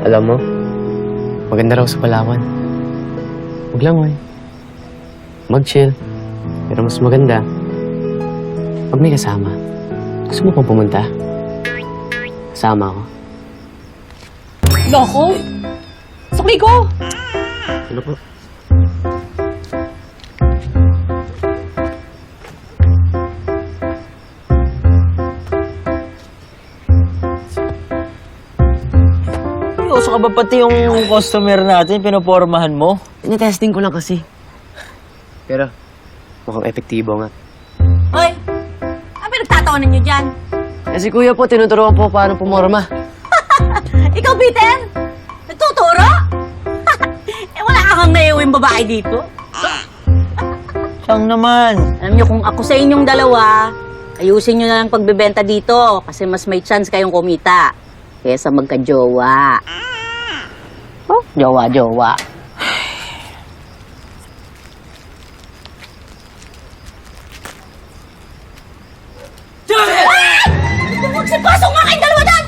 Alam mo, maganda raw sa Palawan. Huwag lang, eh. Mag-chill. Pero mas maganda, pag may kasama. Gusto mo pang pumunta? Kasama ako. Loko! Sukli ko! Ano po? Seryoso ka ba pati yung customer natin, pinopormahan mo? Tinetesting ko lang kasi. Pero, mukhang epektibo nga. Hoy! Ano pinagtatawanan niyo dyan? Eh si Kuya po, tinuturuan po paano pumorma. Ikaw, Peter? Nagtuturo? Wala kang naiuwing babae dito. Siyang naman. Alam niyo, kung ako sa inyong dalawa, ayusin niyo na lang pagbebenta dito kasi mas may chance kayong kumita kesa magka-jowa. Oh, jowa-jowa. Magsipasok nga kayong dalawa dyan!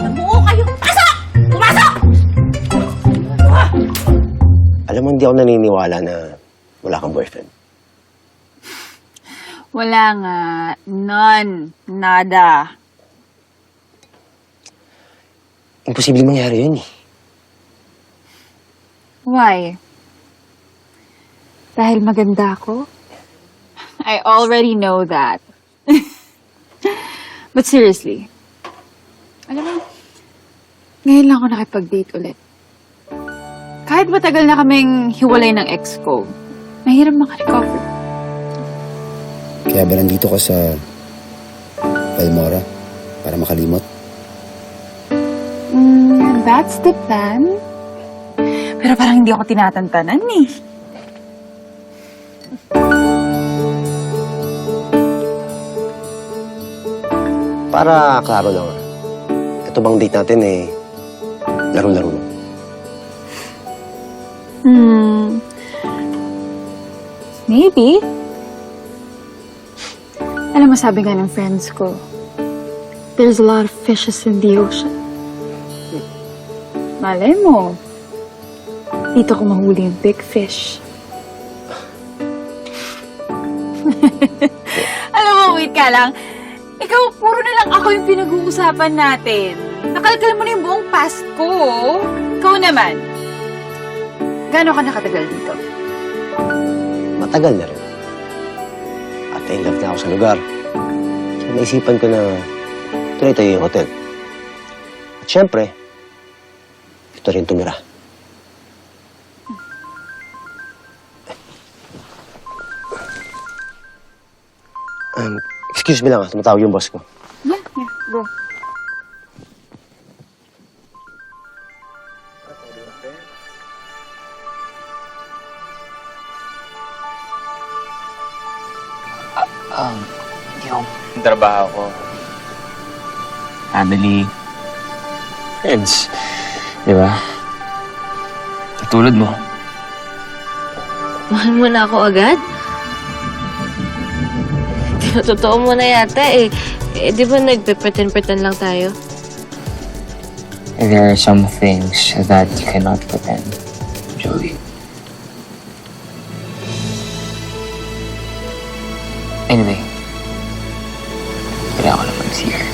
Namuo kayo! Pasok! Pumasok! Alam mo, hindi ako naniniwala na wala kang boyfriend. Wala nga. None. Nada. Imposibleng mangyari yun eh. Why? Dahil maganda ako? I already know that. But seriously, alam mo, ngayon lang ako nakipag-date ulit. Kahit matagal na kaming hiwalay ng ex ko, mahirap makarecover. Kaya ba nandito ka sa Palmora para makalimot? That's the plan. Pero parang hindi ako tinatantanan eh. Para klaro lang. Ito bang date natin eh, laro-laro lang. Maybe. Alam mo, sabi nga ng friends ko, there's a lot of fishes in the ocean. Malay mo, dito ko mahuli yung big fish. Alam mo, wait ka lang. Ikaw, puro na lang ako yung pinag-uusapan natin. Nakalkal mo na yung buong past ko. Ikaw naman. Gaano ka nakatagal dito? Matagal na rin. At in love na ako sa lugar. So naisipan ko na tuloy tayo yung hotel. At syempre, ito rin tumira. Excuse me lang tumatawag yung boss ko. Yeah, go. Yung trabaho ko. Family. Friends. Di ba? Katulad mo. Mahal mo na ako agad? Totoo mo na yata eh. Di ba nagpe-pretend lang tayo? There are some things that you cannot pretend, Joey. Anyway, wala ako na mag-CR.